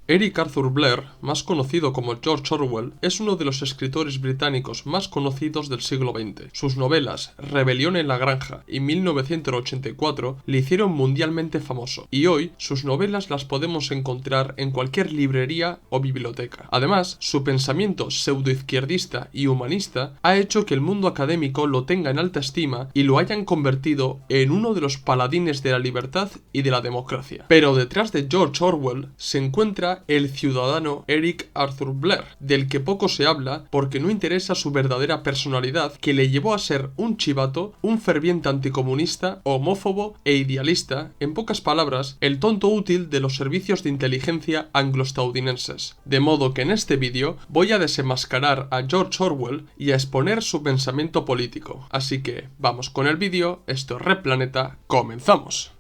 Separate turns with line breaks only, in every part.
Eric Arthur Blair, más conocido como George Orwell, es uno de los escritores británicos más conocidos del siglo XX. Sus novelas Rebelión en la Granja y 1984 le hicieron mundialmente famoso, y hoy sus novelas las podemos encontrar en cualquier librería o biblioteca. Además, su pensamiento pseudoizquierdista y humanista ha hecho que el mundo académico lo tenga en alta estima y lo hayan convertido en uno de los paladines de la libertad y de la democracia. Pero detrás de George Orwell se encuentra el ciudadano Eric Arthur Blair, del que poco se habla porque no interesa su verdadera personalidad, que le llevó a ser un chivato, un ferviente anticomunista, homófobo e idealista, en pocas palabras, el tonto útil de los servicios de inteligencia anglo-estadounidenses. De modo que en este vídeo voy a desenmascarar a George Orwell y a exponer su pensamiento político. Así que vamos con el vídeo, esto es Red Planeta, comenzamos.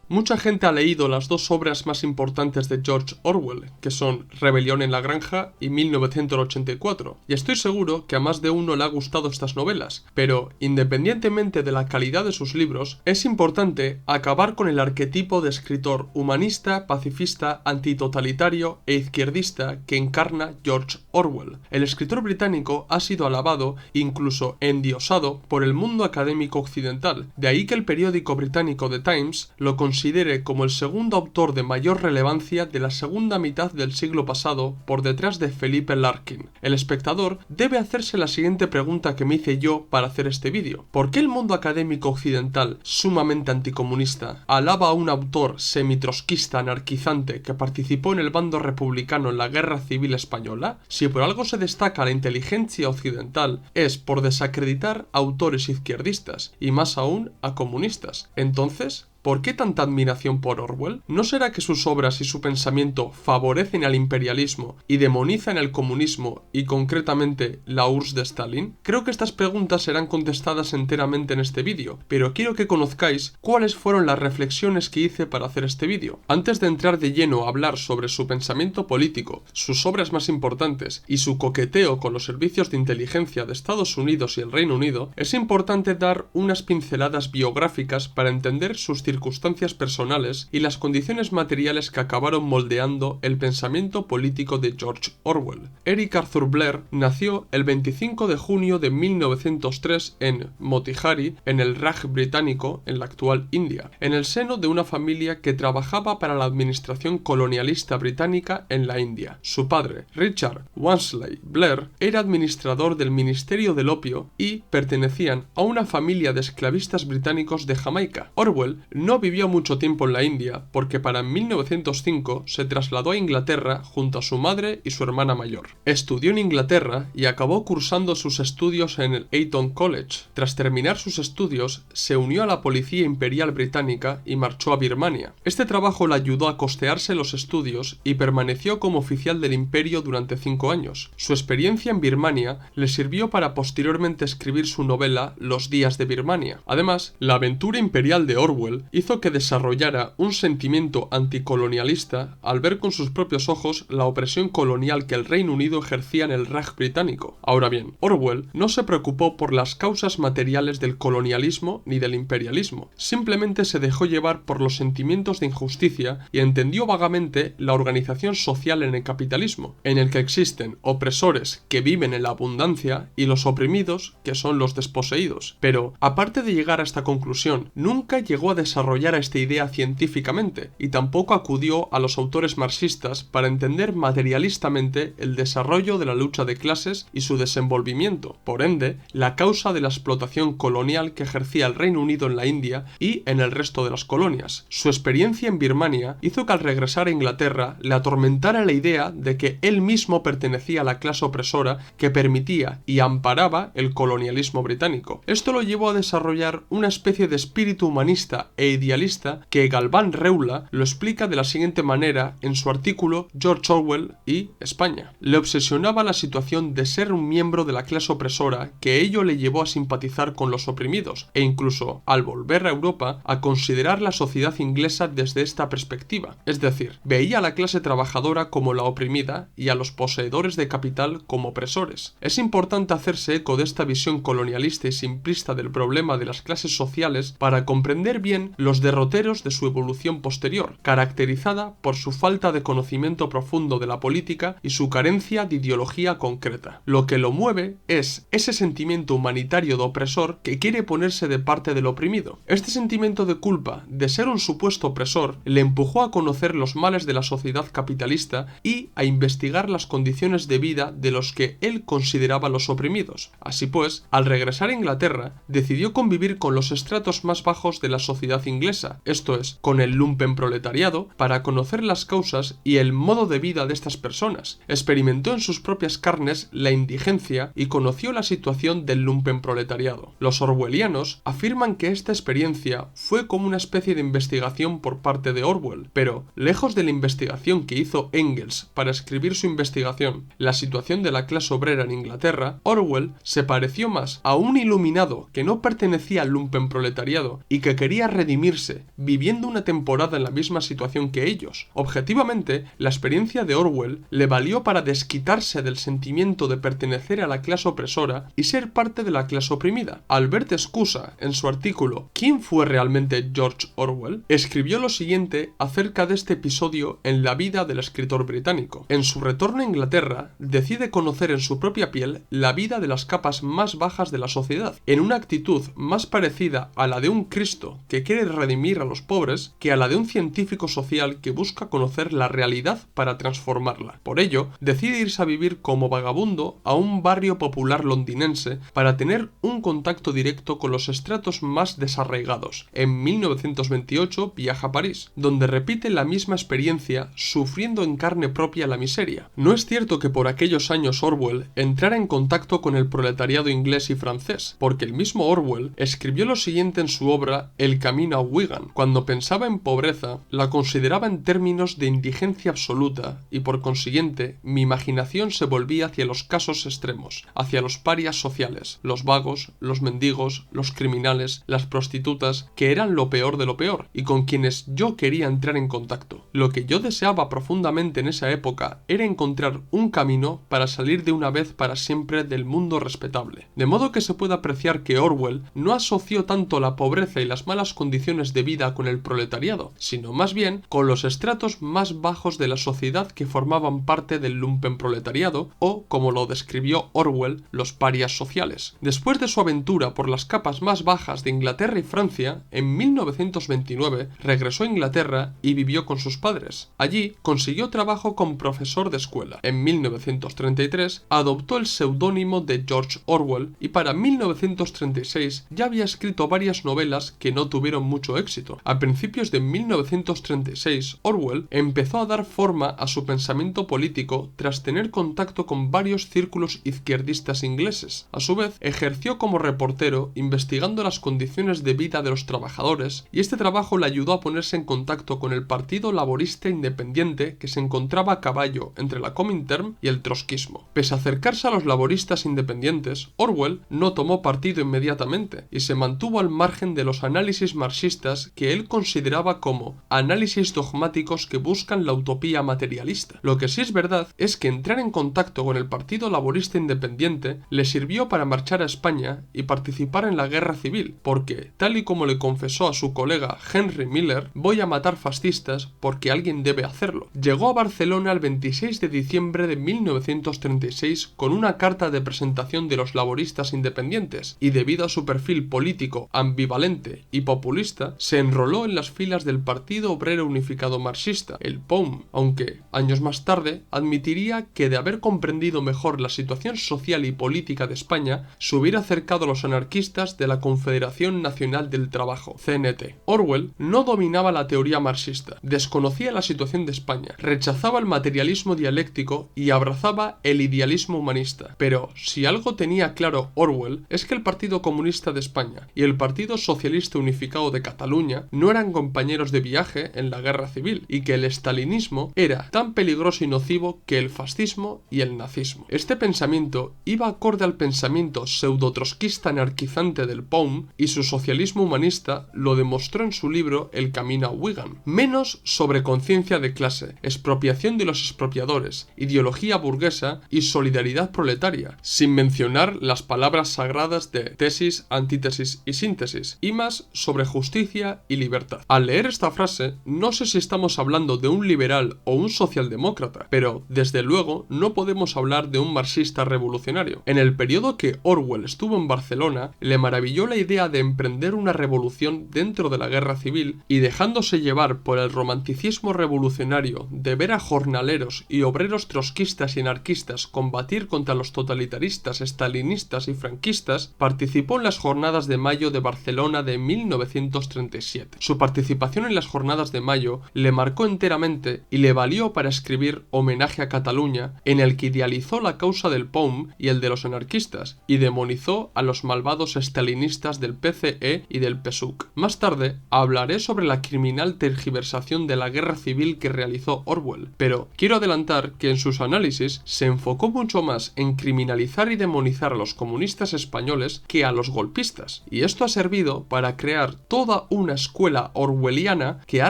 Mucha gente ha leído las dos obras más importantes de George Orwell, que son Rebelión en la Granja y 1984, y estoy seguro que a más de uno le ha gustado estas novelas, pero independientemente de la calidad de sus libros, es importante acabar con el arquetipo de escritor humanista, pacifista, antitotalitario e izquierdista que encarna George Orwell. El escritor británico ha sido alabado, incluso endiosado, por el mundo académico occidental, de ahí que el periódico británico The Times lo considere como el segundo autor de mayor relevancia de la segunda mitad del siglo pasado, por detrás de Philip Larkin. El espectador debe hacerse la siguiente pregunta que me hice yo para hacer este vídeo. ¿Por qué el mundo académico occidental, sumamente anticomunista, alaba a un autor semitrotskista anarquizante que participó en el bando republicano en la Guerra Civil Española? Si por algo se destaca la inteligencia occidental, es por desacreditar a autores izquierdistas, y más aún a comunistas. Entonces, ¿por qué tanta admiración por Orwell? ¿No será que sus obras y su pensamiento favorecen al imperialismo y demonizan el comunismo y concretamente la URSS de Stalin? Creo que estas preguntas serán contestadas enteramente en este vídeo, pero quiero que conozcáis cuáles fueron las reflexiones que hice para hacer este vídeo. Antes de entrar de lleno a hablar sobre su pensamiento político, sus obras más importantes y su coqueteo con los servicios de inteligencia de Estados Unidos y el Reino Unido, es importante dar unas pinceladas biográficas para entender sus circunstancias personales y las condiciones materiales que acabaron moldeando el pensamiento político de George Orwell. Eric Arthur Blair nació el 25 de junio de 1903 en Motihari, en el Raj británico, en la actual India, en el seno de una familia que trabajaba para la administración colonialista británica en la India. Su padre, Richard Wansley Blair, era administrador del Ministerio del Opio y pertenecían a una familia de esclavistas británicos de Jamaica. Orwell no vivió mucho tiempo en la India porque para 1905 se trasladó a Inglaterra junto a su madre y su hermana mayor. Estudió en Inglaterra y acabó cursando sus estudios en el Eton College. Tras terminar sus estudios, se unió a la Policía Imperial Británica y marchó a Birmania. Este trabajo le ayudó a costearse los estudios y permaneció como oficial del imperio durante 5 años. Su experiencia en Birmania le sirvió para posteriormente escribir su novela Los días de Birmania. Además, la aventura imperial de Orwell hizo que desarrollara un sentimiento anticolonialista al ver con sus propios ojos la opresión colonial que el Reino Unido ejercía en el Raj británico. Ahora bien, Orwell no se preocupó por las causas materiales del colonialismo ni del imperialismo, simplemente se dejó llevar por los sentimientos de injusticia y entendió vagamente la organización social en el capitalismo, en el que existen opresores que viven en la abundancia y los oprimidos que son los desposeídos. Pero, aparte de llegar a esta conclusión, nunca llegó a desarrollar esta idea científicamente y tampoco acudió a los autores marxistas para entender materialistamente el desarrollo de la lucha de clases y su desenvolvimiento, por ende, la causa de la explotación colonial que ejercía el Reino Unido en la India y en el resto de las colonias. Su experiencia en Birmania hizo que al regresar a Inglaterra le atormentara la idea de que él mismo pertenecía a la clase opresora que permitía y amparaba el colonialismo británico. Esto lo llevó a desarrollar una especie de espíritu humanista e idealista que Galván Reula lo explica de la siguiente manera en su artículo George Orwell y España. Le obsesionaba la situación de ser un miembro de la clase opresora, que ello le llevó a simpatizar con los oprimidos e incluso, al volver a Europa, a considerar la sociedad inglesa desde esta perspectiva. Es decir, veía a la clase trabajadora como la oprimida y a los poseedores de capital como opresores. Es importante hacerse eco de esta visión colonialista y simplista del problema de las clases sociales para comprender bien los derroteros de su evolución posterior, caracterizada por su falta de conocimiento profundo de la política y su carencia de ideología concreta. Lo que lo mueve es ese sentimiento humanitario de opresor que quiere ponerse de parte del oprimido. Este sentimiento de culpa de ser un supuesto opresor le empujó a conocer los males de la sociedad capitalista y a investigar las condiciones de vida de los que él consideraba los oprimidos. Así pues, al regresar a Inglaterra, decidió convivir con los estratos más bajos de la sociedad inglesa, esto es, con el lumpenproletariado, para conocer las causas y el modo de vida de estas personas. Experimentó en sus propias carnes la indigencia y conoció la situación del lumpenproletariado. Los orwellianos afirman que esta experiencia fue como una especie de investigación por parte de Orwell, pero, lejos de la investigación que hizo Engels para escribir su investigación, la situación de la clase obrera en Inglaterra, Orwell se pareció más a un iluminado que no pertenecía al lumpenproletariado y que quería redimirse, viviendo una temporada en la misma situación que ellos. Objetivamente, la experiencia de Orwell le valió para desquitarse del sentimiento de pertenecer a la clase opresora y ser parte de la clase oprimida. Albert Scusa, en su artículo ¿Quién fue realmente George Orwell?, escribió lo siguiente acerca de este episodio en la vida del escritor británico. En su retorno a Inglaterra, decide conocer en su propia piel la vida de las capas más bajas de la sociedad, en una actitud más parecida a la de un Cristo que quiere redimir a los pobres que a la de un científico social que busca conocer la realidad para transformarla. Por ello, decide irse a vivir como vagabundo a un barrio popular londinense para tener un contacto directo con los estratos más desarraigados. En 1928 viaja a París, donde repite la misma experiencia sufriendo en carne propia la miseria. No es cierto que por aquellos años Orwell entrara en contacto con el proletariado inglés y francés, porque el mismo Orwell escribió lo siguiente en su obra El camino a Wigan. Cuando pensaba en pobreza, la consideraba en términos de indigencia absoluta y por consiguiente mi imaginación se volvía hacia los casos extremos, hacia los parias sociales, los vagos, los mendigos, los criminales, las prostitutas, que eran lo peor de lo peor y con quienes yo quería entrar en contacto. Lo que yo deseaba profundamente en esa época era encontrar un camino para salir de una vez para siempre del mundo respetable. De modo que se puede apreciar que Orwell no asoció tanto la pobreza y las malas condiciones de vida con el proletariado, sino más bien con los estratos más bajos de la sociedad que formaban parte del lumpenproletariado o, como lo describió Orwell, los parias sociales. Después de su aventura por las capas más bajas de Inglaterra y Francia, en 1929 regresó a Inglaterra y vivió con sus padres. Allí consiguió trabajo como profesor de escuela. En 1933 adoptó el seudónimo de George Orwell y para 1936 ya había escrito varias novelas que no tuvieron mucho éxito. A principios de 1936, Orwell empezó a dar forma a su pensamiento político tras tener contacto con varios círculos izquierdistas ingleses. A su vez, ejerció como reportero investigando las condiciones de vida de los trabajadores y este trabajo le ayudó a ponerse en contacto con el Partido Laborista Independiente que se encontraba a caballo entre la Comintern y el trotskismo. Pese a acercarse a los laboristas independientes, Orwell no tomó partido inmediatamente y se mantuvo al margen de los análisis marxistas que él consideraba como análisis dogmáticos que buscan la utopía materialista. Lo que sí es verdad es que entrar en contacto con el Partido Laborista Independiente le sirvió para marchar a España y participar en la guerra civil, porque, tal y como le confesó a su colega Henry Miller, voy a matar fascistas porque alguien debe hacerlo. Llegó a Barcelona el 26 de diciembre de 1936 con una carta de presentación de los laboristas independientes y debido a su perfil político ambivalente y populista, se enroló en las filas del Partido Obrero Unificado Marxista, el POUM, aunque, años más tarde, admitiría que de haber comprendido mejor la situación social y política de España, se hubiera acercado a los anarquistas de la Confederación Nacional del Trabajo, CNT. Orwell no dominaba la teoría marxista, desconocía la situación de España, rechazaba el materialismo dialéctico y abrazaba el idealismo humanista. Pero, si algo tenía claro Orwell, es que el Partido Comunista de España y el Partido Socialista Unificado de Cataluña no eran compañeros de viaje en la guerra civil y que el estalinismo era tan peligroso y nocivo que el fascismo y el nazismo. Este pensamiento iba acorde al pensamiento pseudo-trotskista anarquizante del POUM y su socialismo humanista lo demostró en su libro El camino a Wigan. Menos sobre conciencia de clase, expropiación de los expropiadores, ideología burguesa y solidaridad proletaria, sin mencionar las palabras sagradas de tesis, antítesis y síntesis, y más sobre justicia justicia y libertad. Al leer esta frase, no sé si estamos hablando de un liberal o un socialdemócrata, pero desde luego no podemos hablar de un marxista revolucionario. En el periodo que Orwell estuvo en Barcelona, le maravilló la idea de emprender una revolución dentro de la guerra civil y dejándose llevar por el romanticismo revolucionario de ver a jornaleros y obreros trotskistas y anarquistas combatir contra los totalitaristas, estalinistas y franquistas, participó en las Jornadas de Mayo de Barcelona de 1937. Su participación en las Jornadas de Mayo le marcó enteramente y le valió para escribir Homenaje a Cataluña, en el que idealizó la causa del POUM y el de los anarquistas, y demonizó a los malvados estalinistas del PCE y del PSUC. Más tarde hablaré sobre la criminal tergiversación de la guerra civil que realizó Orwell, pero quiero adelantar que en sus análisis se enfocó mucho más en criminalizar y demonizar a los comunistas españoles que a los golpistas, y esto ha servido para crear toda una escuela orwelliana que ha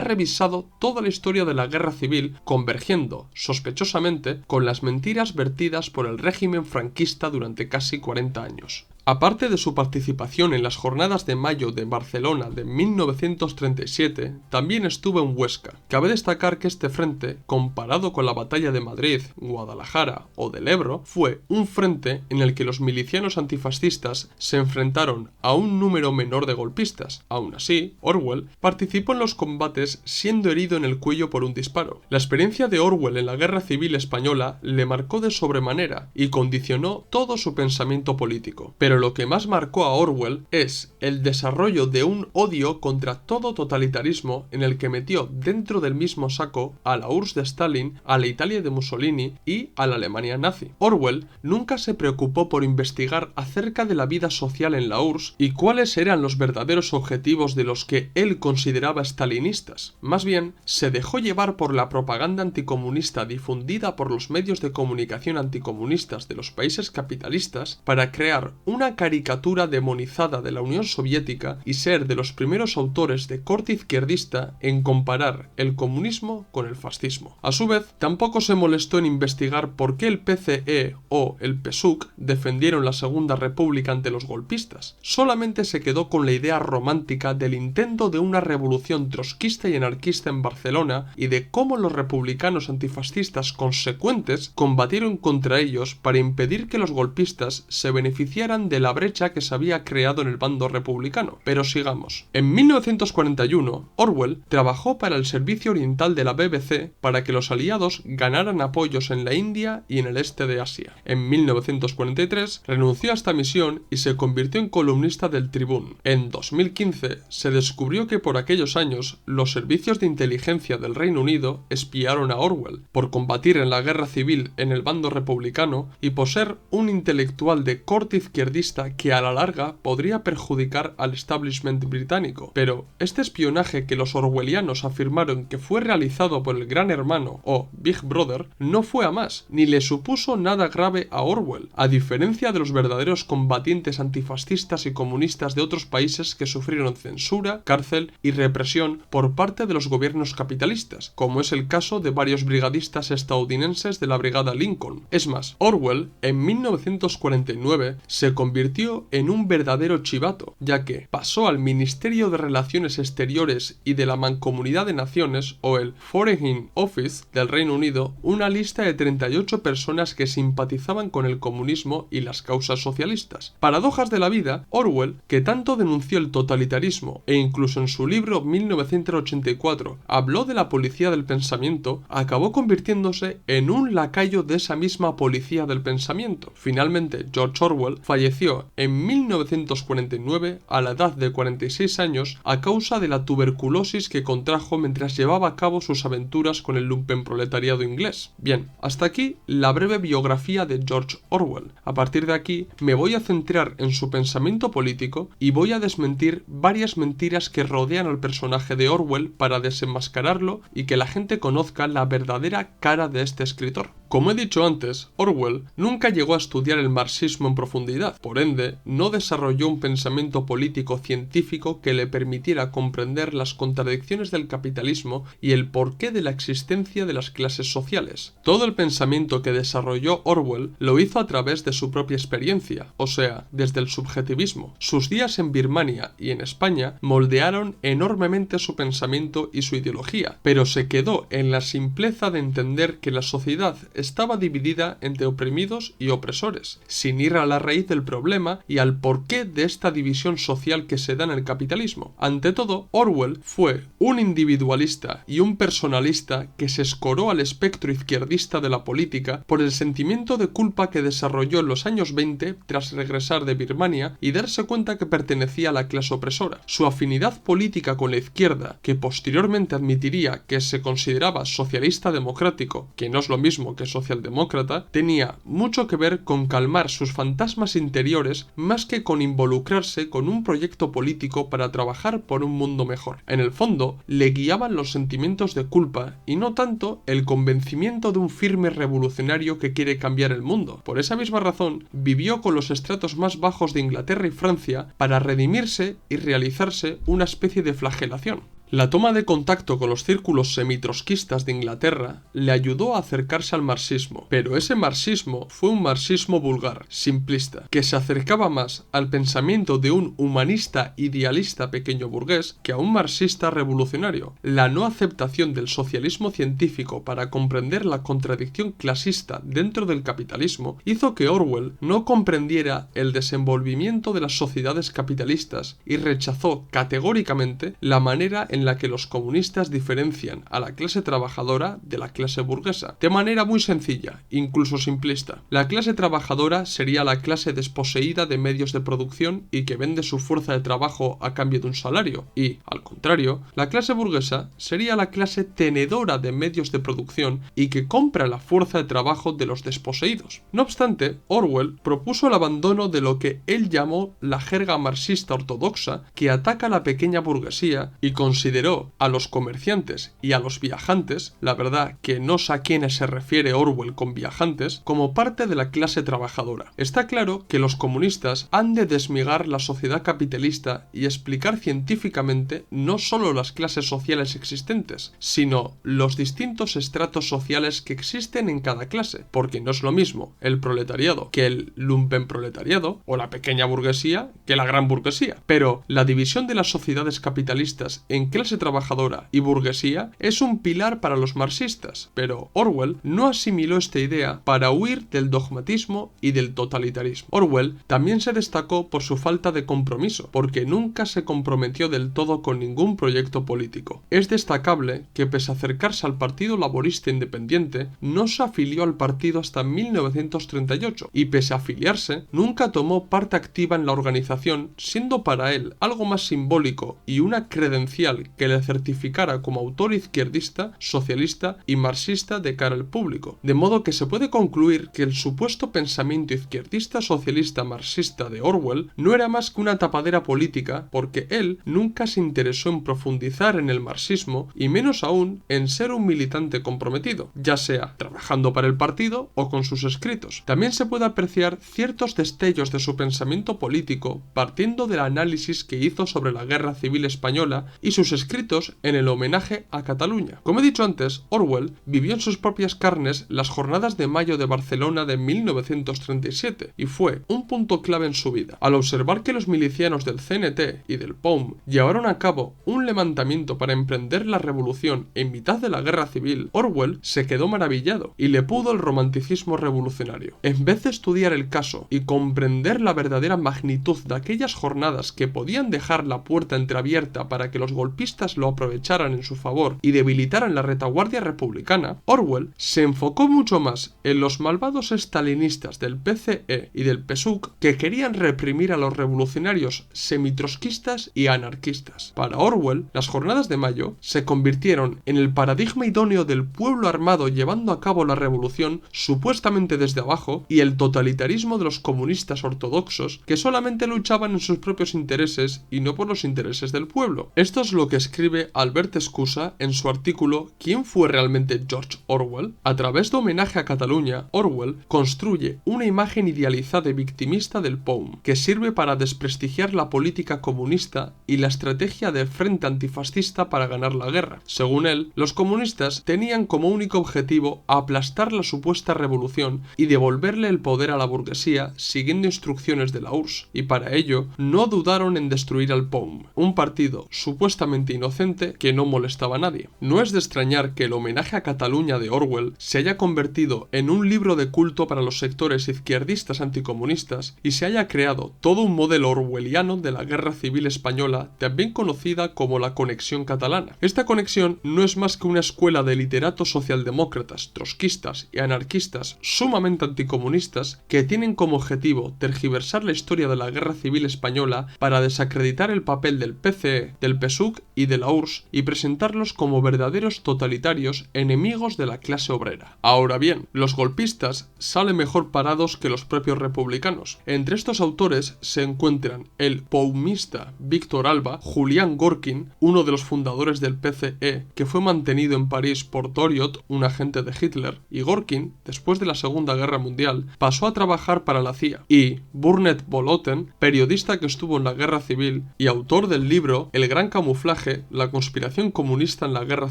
revisado toda la historia de la guerra civil, convergiendo, sospechosamente, con las mentiras vertidas por el régimen franquista durante casi 40 años. Aparte de su participación en las Jornadas de Mayo de Barcelona de 1937, también estuvo en Huesca. Cabe destacar que este frente, comparado con la Batalla de Madrid, Guadalajara o del Ebro, fue un frente en el que los milicianos antifascistas se enfrentaron a un número menor de golpistas. Aún así, Orwell participó en los combates siendo herido en el cuello por un disparo. La experiencia de Orwell en la Guerra Civil Española le marcó de sobremanera y condicionó todo su pensamiento político. Pero lo que más marcó a Orwell es el desarrollo de un odio contra todo totalitarismo en el que metió dentro del mismo saco a la URSS de Stalin, a la Italia de Mussolini y a la Alemania nazi. Orwell nunca se preocupó por investigar acerca de la vida social en la URSS y cuáles eran los verdaderos objetivos de los que él consideraba stalinistas. Más bien, se dejó llevar por la propaganda anticomunista difundida por los medios de comunicación anticomunistas de los países capitalistas para crear una caricatura demonizada de la Unión Soviética y ser de los primeros autores de corte izquierdista en comparar el comunismo con el fascismo. A su vez, tampoco se molestó en investigar por qué el PCE o el PSUC defendieron la Segunda República ante los golpistas. Solamente se quedó con la idea romántica del intento de una revolución trotskista y anarquista en Barcelona y de cómo los republicanos antifascistas consecuentes combatieron contra ellos para impedir que los golpistas se beneficiaran de la brecha que se había creado en el bando republicano. Pero sigamos. En 1941, Orwell trabajó para el Servicio Oriental de la BBC para que los aliados ganaran apoyos en la India y en el este de Asia. En 1943 renunció a esta misión y se convirtió en columnista del Tribune. En 2015 se descubrió que por aquellos años los servicios de inteligencia del Reino Unido espiaron a Orwell por combatir en la guerra civil en el bando republicano y por ser un intelectual de corte izquierdista que a la larga podría perjudicar al establishment británico. Pero este espionaje que los orwellianos afirmaron que fue realizado por el Gran Hermano o Big Brother no fue a más, ni le supuso nada grave a Orwell, a diferencia de los verdaderos combatientes antifascistas y comunistas de otros países que sufrieron censura, cárcel y represión por parte de los gobiernos capitalistas, como es el caso de varios brigadistas estadounidenses de la Brigada Lincoln. Es más, Orwell en 1949 se convirtió en un verdadero chivato, ya que pasó al Ministerio de Relaciones Exteriores y de la Mancomunidad de Naciones, o el Foreign Office del Reino Unido, una lista de 38 personas que simpatizaban con el comunismo y las causas socialistas. Paradojas de la vida, Orwell, que tanto denunció el totalitarismo e incluso en su libro 1984 habló de la policía del pensamiento, acabó convirtiéndose en un lacayo de esa misma policía del pensamiento. Finalmente, George Orwell falleció en 1949 a la edad de 46 años a causa de la tuberculosis que contrajo mientras llevaba a cabo sus aventuras con el lumpenproletariado inglés. Bien, hasta aquí la breve biografía de George Orwell. A partir de aquí me voy a centrar en su pensamiento político y voy a desmentir varias mentiras que rodean al personaje de Orwell para desenmascararlo y que la gente conozca la verdadera cara de este escritor. Como he dicho antes, Orwell nunca llegó a estudiar el marxismo en profundidad, por ende, no desarrolló un pensamiento político científico que le permitiera comprender las contradicciones del capitalismo y el porqué de la existencia de las clases sociales. Todo el pensamiento que desarrolló Orwell lo hizo a través de su propia experiencia, o sea, desde el subjetivismo. Sus días en Birmania y en España moldearon enormemente su pensamiento y su ideología, pero se quedó en la simpleza de entender que la sociedad estaba dividida entre oprimidos y opresores, sin ir a la raíz del problema y al porqué de esta división social que se da en el capitalismo. Ante todo, Orwell fue un individualista y un personalista que se escoró al espectro izquierdista de la política por el sentimiento de culpa que desarrolló en los años 20 tras regresar de Birmania y darse cuenta que pertenecía a la clase opresora. Su afinidad política con la izquierda, que posteriormente admitiría que se consideraba socialista democrático, que no es lo mismo que socialdemócrata, tenía mucho que ver con calmar sus fantasmas interiores más que con involucrarse con un proyecto político para trabajar por un mundo mejor. En el fondo, le guiaban los sentimientos de culpa y no tanto el convencimiento de un firme revolucionario que quiere cambiar el mundo. Por esa misma razón, vivió con los estratos más bajos de Inglaterra y Francia para redimirse y realizarse una especie de flagelación. La toma de contacto con los círculos semitrotskistas de Inglaterra le ayudó a acercarse al marxismo, pero ese marxismo fue un marxismo vulgar, simplista, que se acercaba más al pensamiento de un humanista idealista pequeño burgués que a un marxista revolucionario. La no aceptación del socialismo científico para comprender la contradicción clasista dentro del capitalismo hizo que Orwell no comprendiera el desenvolvimiento de las sociedades capitalistas y rechazó categóricamente la manera en la que los comunistas diferencian a la clase trabajadora de la clase burguesa, de manera muy sencilla, incluso simplista. La clase trabajadora sería la clase desposeída de medios de producción y que vende su fuerza de trabajo a cambio de un salario, y, al contrario, la clase burguesa sería la clase tenedora de medios de producción y que compra la fuerza de trabajo de los desposeídos. No obstante, Orwell propuso el abandono de lo que él llamó la jerga marxista ortodoxa que ataca a la pequeña burguesía y consideró a los comerciantes y a los viajantes, la verdad que no sé a quiénes se refiere Orwell con viajantes, como parte de la clase trabajadora. Está claro que los comunistas han de desmigar la sociedad capitalista y explicar científicamente no solo las clases sociales existentes, sino los distintos estratos sociales que existen en cada clase, porque no es lo mismo el proletariado que el lumpenproletariado o la pequeña burguesía que la gran burguesía. Pero la división de las sociedades capitalistas en clase trabajadora y burguesía es un pilar para los marxistas, pero Orwell no asimiló esta idea para huir del dogmatismo y del totalitarismo. Orwell también se destacó por su falta de compromiso, porque nunca se comprometió del todo con ningún proyecto político. Es destacable que pese a acercarse al Partido Laborista Independiente, no se afilió al partido hasta 1938 y pese a afiliarse, nunca tomó parte activa en la organización, siendo para él algo más simbólico y una credencial que le certificara como autor izquierdista, socialista y marxista de cara al público. De modo que se puede concluir que el supuesto pensamiento izquierdista socialista marxista de Orwell no era más que una tapadera política porque él nunca se interesó en profundizar en el marxismo y menos aún en ser un militante comprometido, ya sea trabajando para el partido o con sus escritos. También se puede apreciar ciertos destellos de su pensamiento político partiendo del análisis que hizo sobre la Guerra Civil Española y sus escritos en el homenaje a Cataluña. Como he dicho antes, Orwell vivió en sus propias carnes las jornadas de mayo de Barcelona de 1937 y fue un punto clave en su vida. Al observar que los milicianos del CNT y del POUM llevaron a cabo un levantamiento para emprender la revolución en mitad de la guerra civil, Orwell se quedó maravillado y le pudo el romanticismo revolucionario. En vez de estudiar el caso y comprender la verdadera magnitud de aquellas jornadas que podían dejar la puerta entreabierta para que los golpistas lo aprovecharan en su favor y debilitaran la retaguardia republicana, Orwell se enfocó mucho más en los malvados estalinistas del PCE y del PSUC que querían reprimir a los revolucionarios semitrotskistas y anarquistas. Para Orwell, las jornadas de mayo se convirtieron en el paradigma idóneo del pueblo armado llevando a cabo la revolución supuestamente desde abajo y el totalitarismo de los comunistas ortodoxos que solamente luchaban en sus propios intereses y no por los intereses del pueblo. Esto es lo que escribe Albert Escusa en su artículo ¿Quién fue realmente George Orwell? A través de Homenaje a Cataluña, Orwell construye una imagen idealizada y victimista del POUM, que sirve para desprestigiar la política comunista y la estrategia del Frente Antifascista para ganar la guerra. Según él, los comunistas tenían como único objetivo aplastar la supuesta revolución y devolverle el poder a la burguesía siguiendo instrucciones de la URSS, y para ello no dudaron en destruir al POUM, un partido supuestamente inocente que no molestaba a nadie. No es de extrañar que el Homenaje a Cataluña de Orwell se haya convertido en un libro de culto para los sectores izquierdistas anticomunistas y se haya creado todo un modelo orwelliano de la Guerra Civil Española, también conocida como la Conexión Catalana. Esta conexión no es más que una escuela de literatos socialdemócratas, trotskistas y anarquistas sumamente anticomunistas que tienen como objetivo tergiversar la historia de la Guerra Civil Española para desacreditar el papel del PCE, del PSUC y de la URSS y presentarlos como verdaderos totalitarios enemigos de la clase obrera. Ahora bien, los golpistas salen mejor parados que los propios republicanos. Entre estos autores se encuentran el poumista Víctor Alba, Julián Gorkin, uno de los fundadores del PCE, que fue mantenido en París por Doriot, un agente de Hitler, y Gorkin, después de la Segunda Guerra Mundial, pasó a trabajar para la CIA, y Burnett Boloten, periodista que estuvo en la Guerra Civil y autor del libro El Gran Camuflaje, la conspiración comunista en la Guerra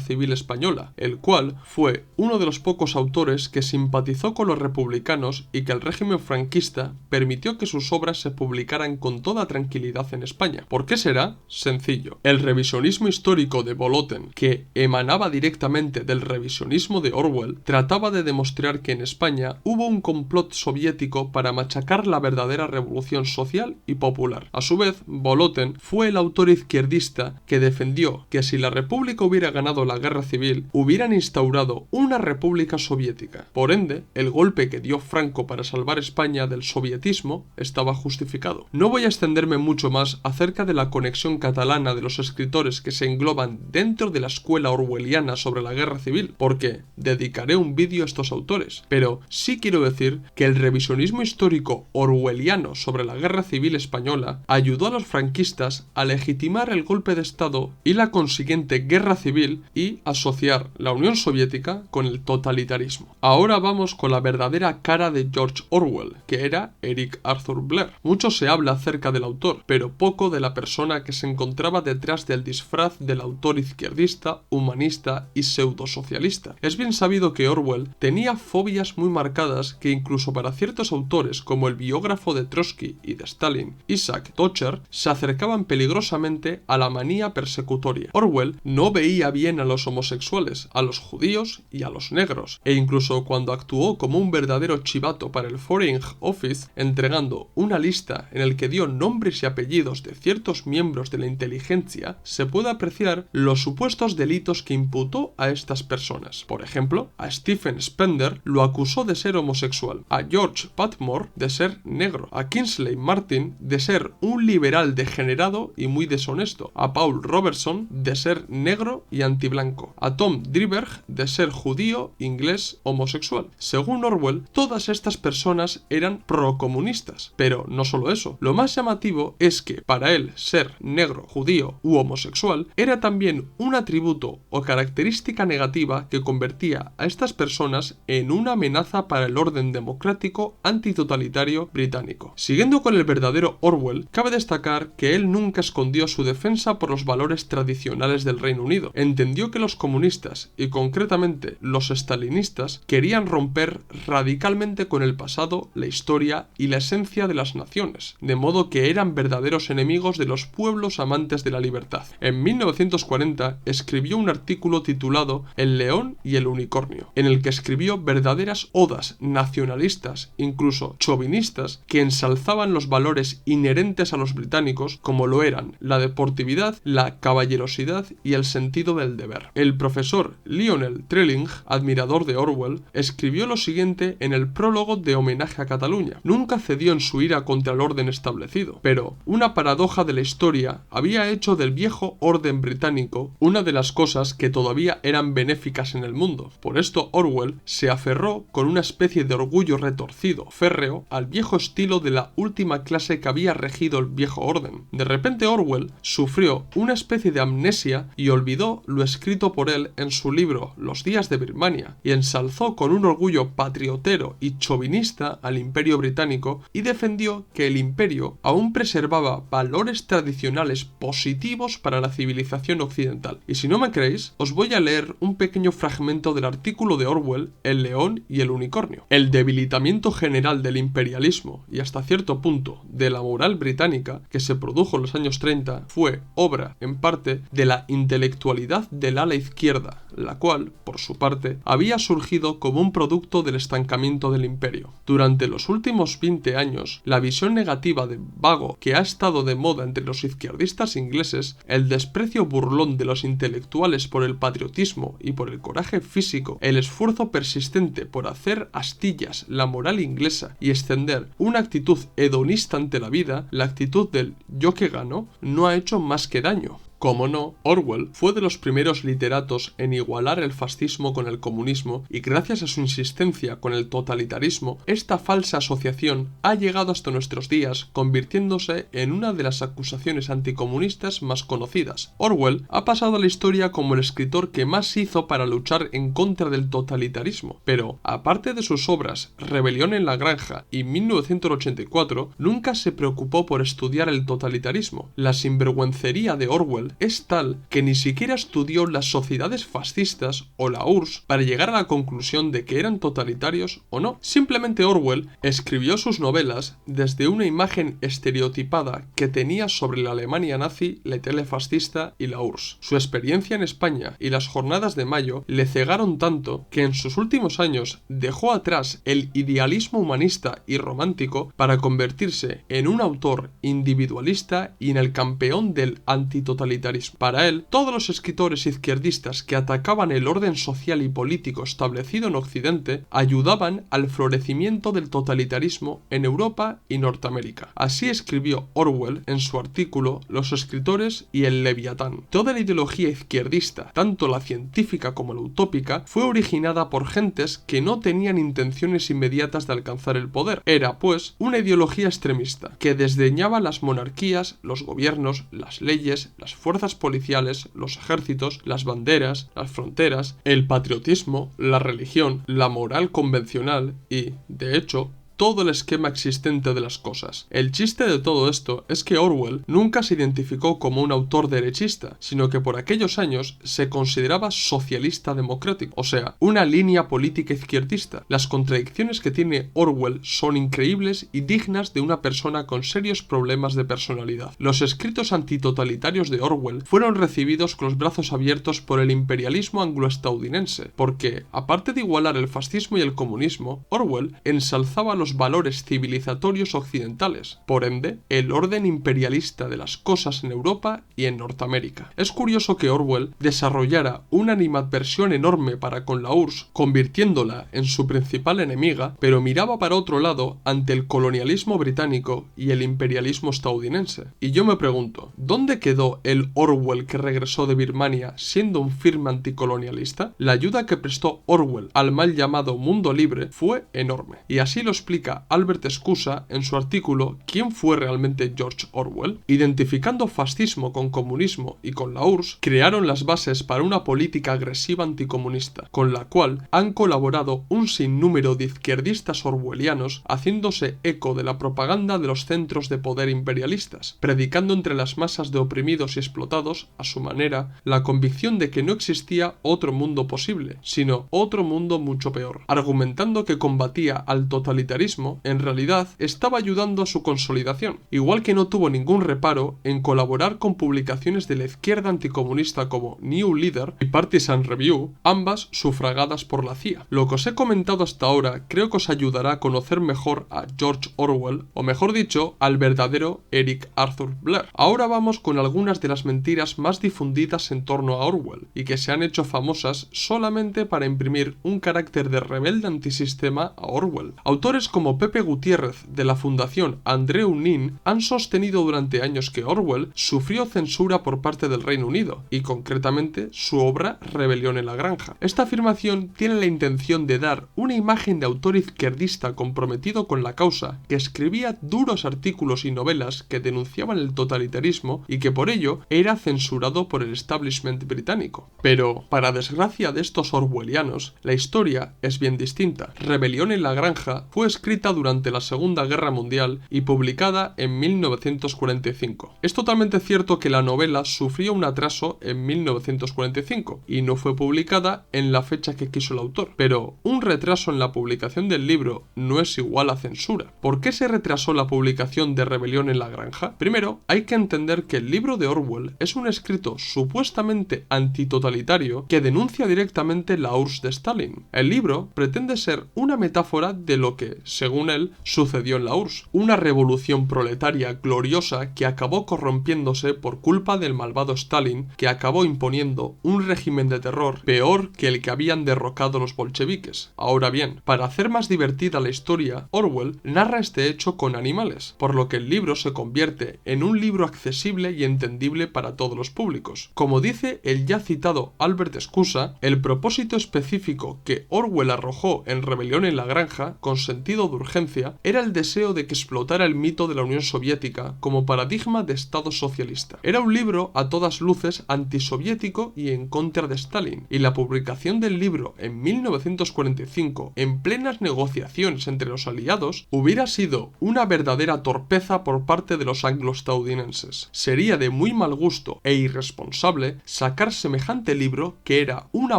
Civil Española, el cual fue uno de los pocos autores que simpatizó con los republicanos y que el régimen franquista permitió que sus obras se publicaran con toda tranquilidad en España. ¿Por qué será? Sencillo. El revisionismo histórico de Boloten, que emanaba directamente del revisionismo de Orwell, trataba de demostrar que en España hubo un complot soviético para machacar la verdadera revolución social y popular. A su vez, Boloten fue el autor izquierdista que defendió que si la República hubiera ganado la guerra civil, hubieran instaurado una república soviética. Por ende, el golpe que dio Franco para salvar España del sovietismo estaba justificado. No voy a extenderme mucho más acerca de la conexión catalana de los escritores que se engloban dentro de la escuela orwelliana sobre la guerra civil, porque dedicaré un vídeo a estos autores, pero sí quiero decir que el revisionismo histórico orwelliano sobre la guerra civil española ayudó a los franquistas a legitimar el golpe de Estado y la consiguiente guerra civil y asociar la Unión Soviética con el totalitarismo. Ahora vamos con la verdadera cara de George Orwell, que era Eric Arthur Blair. Mucho se habla acerca del autor, pero poco de la persona que se encontraba detrás del disfraz del autor izquierdista, humanista y pseudosocialista. Es bien sabido que Orwell tenía fobias muy marcadas que incluso para ciertos autores como el biógrafo de Trotsky y de Stalin, Isaac Tocher, se acercaban peligrosamente a la manía persecutoria. Orwell no veía bien a los homosexuales, a los judíos y a los negros, e incluso cuando actuó como un verdadero chivato para el Foreign Office, entregando una lista en el que dio nombres y apellidos de ciertos miembros de la inteligencia, se puede apreciar los supuestos delitos que imputó a estas personas. Por ejemplo, a Stephen Spender lo acusó de ser homosexual, a George Patmore de ser negro, a Kingsley Martin de ser un liberal degenerado y muy deshonesto, a Paul Robertson de ser negro y antiblanco, a Tom Driberg de ser judío, inglés, homosexual. Según Orwell, todas estas personas eran procomunistas, pero no solo eso. Lo más llamativo es que para él ser negro, judío u homosexual era también un atributo o característica negativa que convertía a estas personas en una amenaza para el orden democrático antitotalitario británico. Siguiendo con el verdadero Orwell, cabe destacar que él nunca escondió su defensa por los valores tradicionales del Reino Unido. Entendió que los comunistas, y concretamente los stalinistas, querían romper radicalmente con el pasado, la historia y la esencia de las naciones, de modo que eran verdaderos enemigos de los pueblos amantes de la libertad. En 1940 escribió un artículo titulado El león y el unicornio, en el que escribió verdaderas odas nacionalistas, incluso chauvinistas, que ensalzaban los valores inherentes a los británicos, como lo eran la deportividad, la caballerosidad y el sentido del deber. El profesor Lionel Trilling, admirador de Orwell, escribió lo siguiente en el prólogo de Homenaje a Cataluña. Nunca cedió en su ira contra el orden establecido, pero una paradoja de la historia había hecho del viejo orden británico una de las cosas que todavía eran benéficas en el mundo. Por esto Orwell se aferró con una especie de orgullo retorcido, férreo, al viejo estilo de la última clase que había regido el viejo orden. De repente Orwell sufrió una especie especie de amnesia y olvidó lo escrito por él en su libro Los días de Birmania, y ensalzó con un orgullo patriotero y chauvinista al Imperio británico y defendió que el imperio aún preservaba valores tradicionales positivos para la civilización occidental. Y si no me creéis, os voy a leer un pequeño fragmento del artículo de Orwell, El león y el unicornio. El debilitamiento general del imperialismo y hasta cierto punto de la moral británica que se produjo en los años 30 fue obra, en parte, de la intelectualidad del ala izquierda, la cual, por su parte, había surgido como un producto del estancamiento del imperio. Durante los últimos 20 años, la visión negativa de vago que ha estado de moda entre los izquierdistas ingleses, el desprecio burlón de los intelectuales por el patriotismo y por el coraje físico, el esfuerzo persistente por hacer astillas la moral inglesa y extender una actitud hedonista ante la vida, la actitud del yo que gano, no ha hecho más que daño. Como no, Orwell fue de los primeros literatos en igualar el fascismo con el comunismo y gracias a su insistencia con el totalitarismo, esta falsa asociación ha llegado hasta nuestros días, convirtiéndose en una de las acusaciones anticomunistas más conocidas. Orwell ha pasado a la historia como el escritor que más hizo para luchar en contra del totalitarismo, pero, aparte de sus obras Rebelión en la Granja y 1984, nunca se preocupó por estudiar el totalitarismo. La sinvergüencería de Orwell es tal que ni siquiera estudió las sociedades fascistas o la URSS para llegar a la conclusión de que eran totalitarios o no. Simplemente Orwell escribió sus novelas desde una imagen estereotipada que tenía sobre la Alemania nazi, la Italia fascista y la URSS. Su experiencia en España y las jornadas de mayo le cegaron tanto que en sus últimos años dejó atrás el idealismo humanista y romántico para convertirse en un autor individualista y en el campeón del antitotalitarismo. Para él, todos los escritores izquierdistas que atacaban el orden social y político establecido en Occidente ayudaban al florecimiento del totalitarismo en Europa y Norteamérica. Así escribió Orwell en su artículo Los escritores y el Leviatán. Toda la ideología izquierdista, tanto la científica como la utópica, fue originada por gentes que no tenían intenciones inmediatas de alcanzar el poder. Era, pues, una ideología extremista, que desdeñaba las monarquías, los gobiernos, las leyes, las fuerzas policiales, los ejércitos, las banderas, las fronteras, el patriotismo, la religión, la moral convencional y, de hecho, todo el esquema existente de las cosas. El chiste de todo esto es que Orwell nunca se identificó como un autor derechista, sino que por aquellos años se consideraba socialista democrático, o sea, una línea política izquierdista. Las contradicciones que tiene Orwell son increíbles y dignas de una persona con serios problemas de personalidad. Los escritos antitotalitarios de Orwell fueron recibidos con los brazos abiertos por el imperialismo angloestadounidense, porque, aparte de igualar el fascismo y el comunismo, Orwell ensalzaba los valores civilizatorios occidentales, por ende, el orden imperialista de las cosas en Europa y en Norteamérica. Es curioso que Orwell desarrollara una animadversión enorme para con la URSS, convirtiéndola en su principal enemiga, pero miraba para otro lado ante el colonialismo británico y el imperialismo estadounidense. Y yo me pregunto, ¿dónde quedó el Orwell que regresó de Birmania siendo un firme anticolonialista? La ayuda que prestó Orwell al mal llamado mundo libre fue enorme, y así lo explica Albert Scusa en su artículo ¿Quién fue realmente George Orwell? Identificando fascismo con comunismo y con la URSS, crearon las bases para una política agresiva anticomunista, con la cual han colaborado un sinnúmero de izquierdistas orwellianos haciéndose eco de la propaganda de los centros de poder imperialistas, predicando entre las masas de oprimidos y explotados, a su manera, la convicción de que no existía otro mundo posible, sino otro mundo mucho peor, argumentando que combatía al totalitarismo, en realidad estaba ayudando a su consolidación, igual que no tuvo ningún reparo en colaborar con publicaciones de la izquierda anticomunista como New Leader y Partisan Review, ambas sufragadas por la CIA. Lo que os he comentado hasta ahora creo que os ayudará a conocer mejor a George Orwell, o mejor dicho, al verdadero Eric Arthur Blair. Ahora vamos con algunas de las mentiras más difundidas en torno a Orwell, y que se han hecho famosas solamente para imprimir un carácter de rebelde antisistema a Orwell. Autores como Pepe Gutiérrez de la Fundación Andreu Nin han sostenido durante años que Orwell sufrió censura por parte del Reino Unido, y concretamente su obra Rebelión en la Granja. Esta afirmación tiene la intención de dar una imagen de autor izquierdista comprometido con la causa, que escribía duros artículos y novelas que denunciaban el totalitarismo y que por ello era censurado por el establishment británico. Pero, para desgracia de estos orwellianos, la historia es bien distinta. Rebelión en la Granja fue escrita durante la Segunda Guerra Mundial y publicada en 1945. Es totalmente cierto que la novela sufrió un atraso en 1945 y no fue publicada en la fecha que quiso el autor, pero un retraso en la publicación del libro no es igual a censura. ¿Por qué se retrasó la publicación de Rebelión en la Granja? Primero, hay que entender que el libro de Orwell es un escrito supuestamente antitotalitario que denuncia directamente la URSS de Stalin. El libro pretende ser una metáfora de lo que, según él, sucedió en la URSS, una revolución proletaria gloriosa que acabó corrompiéndose por culpa del malvado Stalin, que acabó imponiendo un régimen de terror peor que el que habían derrocado los bolcheviques. Ahora bien, para hacer más divertida la historia, Orwell narra este hecho con animales, por lo que el libro se convierte en un libro accesible y entendible para todos los públicos. Como dice el ya citado Albert Scusa, el propósito específico que Orwell arrojó en Rebelión en la Granja, con sentido de urgencia, era el deseo de que explotara el mito de la Unión Soviética como paradigma de Estado socialista. Era un libro a todas luces antisoviético y en contra de Stalin, y la publicación del libro en 1945, en plenas negociaciones entre los aliados, hubiera sido una verdadera torpeza por parte de los anglo-estadounidenses. Sería de muy mal gusto e irresponsable sacar semejante libro, que era una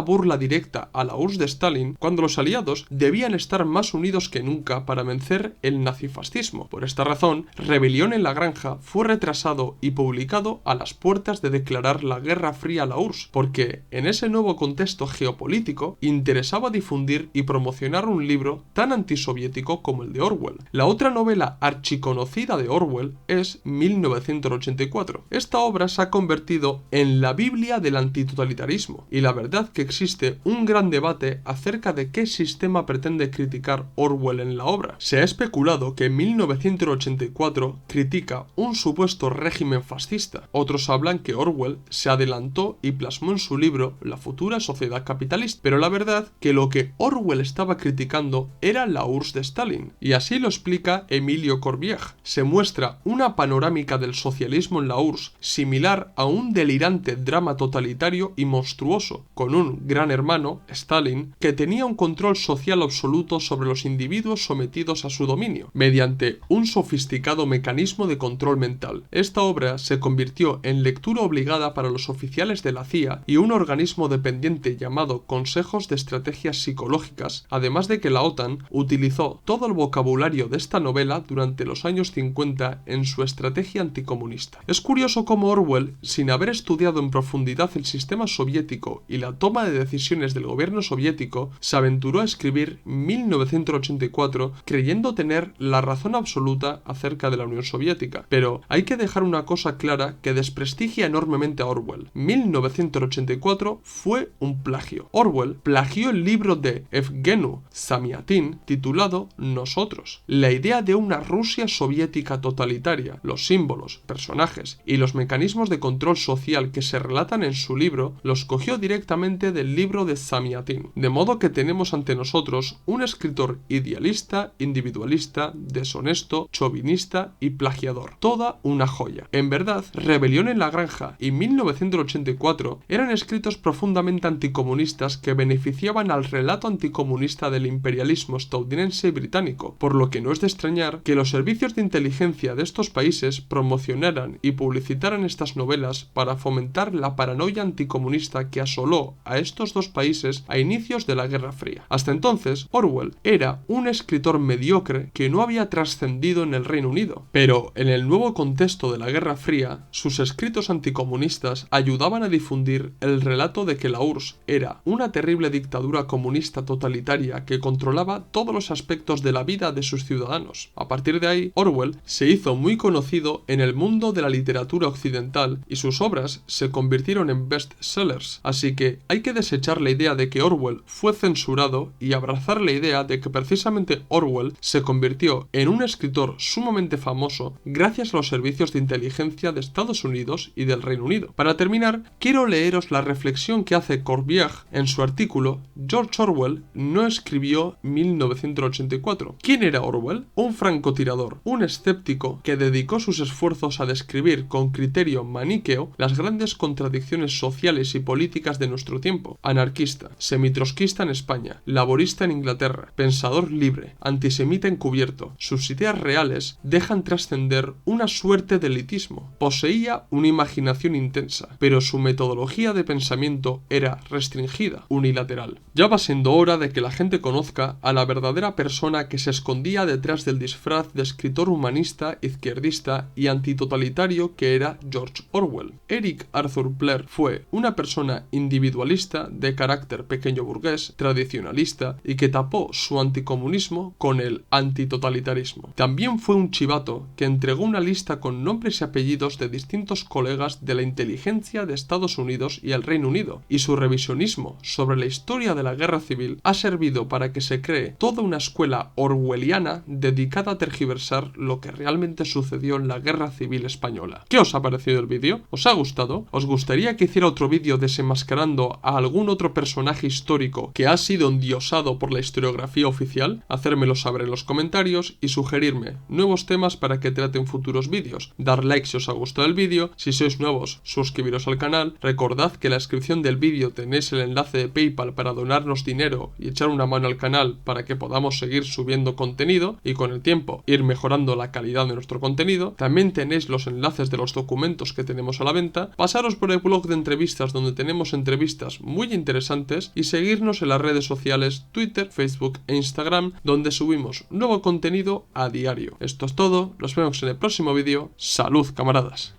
burla directa a la URSS de Stalin, cuando los aliados debían estar más unidos que nunca para vencer el nazifascismo. Por esta razón, Rebelión en la Granja fue retrasado y publicado a las puertas de declarar la Guerra Fría a la URSS, porque en ese nuevo contexto geopolítico interesaba difundir y promocionar un libro tan antisoviético como el de Orwell. La otra novela archiconocida de Orwell es 1984. Esta obra se ha convertido en la Biblia del antitotalitarismo, y la verdad que existe un gran debate acerca de qué sistema pretende criticar Orwell en la obra. Se ha especulado que en 1984 critica un supuesto régimen fascista. Otros hablan que Orwell se adelantó y plasmó en su libro la futura sociedad capitalista, pero la verdad que lo que Orwell estaba criticando era la URSS de Stalin, y así lo explica Emilio Corbière. Se muestra una panorámica del socialismo en la URSS similar a un delirante drama totalitario y monstruoso, con un gran hermano, Stalin, que tenía un control social absoluto sobre los individuos sometidos a su dominio, mediante un sofisticado mecanismo de control mental. Esta obra se convirtió en lectura obligada para los oficiales de la CIA y un organismo dependiente llamado Consejos de Estrategias Psicológicas, además de que la OTAN utilizó todo el vocabulario de esta novela durante los años 50 en su estrategia anticomunista. Es curioso cómo Orwell, sin haber estudiado en profundidad el sistema soviético y la toma de decisiones del gobierno soviético, se aventuró a escribir 1984 creyendo tener la razón absoluta acerca de la Unión Soviética. Pero hay que dejar una cosa clara que desprestigia enormemente a Orwell. 1984 fue un plagio. Orwell plagió el libro de Evgeny Zamyatin titulado Nosotros. La idea de una Rusia soviética totalitaria, los símbolos, personajes y los mecanismos de control social que se relatan en su libro los cogió directamente del libro de Zamyatin. De modo que tenemos ante nosotros un escritor idealista, individualista, deshonesto, chauvinista y plagiador. Toda una joya. En verdad, Rebelión en la Granja y 1984 eran escritos profundamente anticomunistas que beneficiaban al relato anticomunista del imperialismo estadounidense y británico, por lo que no es de extrañar que los servicios de inteligencia de estos países promocionaran y publicitaran estas novelas para fomentar la paranoia anticomunista que asoló a estos dos países a inicios de la Guerra Fría. Hasta entonces, Orwell era un escritor mediocre que no había trascendido en el Reino Unido, pero en el nuevo contexto de la Guerra Fría, sus escritos anticomunistas ayudaban a difundir el relato de que la URSS era una terrible dictadura comunista totalitaria que controlaba todos los aspectos de la vida de sus ciudadanos. A partir de ahí, Orwell se hizo muy conocido en el mundo de la literatura occidental y sus obras se convirtieron en bestsellers, así que hay que desechar la idea de que Orwell fue censurado y abrazar la idea de que precisamente Orwell se convirtió en un escritor sumamente famoso gracias a los servicios de inteligencia de Estados Unidos y del Reino Unido. Para terminar, quiero leeros la reflexión que hace Corbière en su artículo George Orwell no escribió 1984. ¿Quién era Orwell? Un francotirador, un escéptico que dedicó sus esfuerzos a describir con criterio maniqueo las grandes contradicciones sociales y políticas de nuestro tiempo. Anarquista, semitrotskista en España, laborista en Inglaterra, pensador libre, antisemita encubierto. Sus ideas reales dejan trascender una suerte de elitismo. Poseía una imaginación intensa, pero su metodología de pensamiento era restringida, unilateral. Ya va siendo hora de que la gente conozca a la verdadera persona que se escondía detrás del disfraz de escritor humanista, izquierdista y antitotalitario que era George Orwell. Eric Arthur Blair fue una persona individualista de carácter pequeño burgués, tradicionalista y que tapó su anticomunismo con el antitotalitarismo. También fue un chivato que entregó una lista con nombres y apellidos de distintos colegas de la inteligencia de Estados Unidos y el Reino Unido, y su revisionismo sobre la historia de la guerra civil ha servido para que se cree toda una escuela orwelliana dedicada a tergiversar lo que realmente sucedió en la guerra civil española. ¿Qué os ha parecido el vídeo? ¿Os ha gustado? ¿Os gustaría que hiciera otro vídeo desenmascarando a algún otro personaje histórico que ha sido endiosado por la historiografía oficial? Hacérmelo saber en los comentarios y sugerirme nuevos temas para que trate en futuros vídeos. Dar like si os ha gustado el vídeo, si sois nuevos, suscribiros al canal. Recordad que en la descripción del vídeo tenéis el enlace de PayPal para donarnos dinero y echar una mano al canal para que podamos seguir subiendo contenido y con el tiempo ir mejorando la calidad de nuestro contenido. También tenéis los enlaces de los documentos que tenemos a la venta. Pasaros por el blog de entrevistas donde tenemos entrevistas muy interesantes y seguirnos en las redes sociales Twitter, Facebook e Instagram donde subimos nuevo contenido a diario. Esto es todo, nos vemos en el próximo vídeo. ¡Salud, camaradas!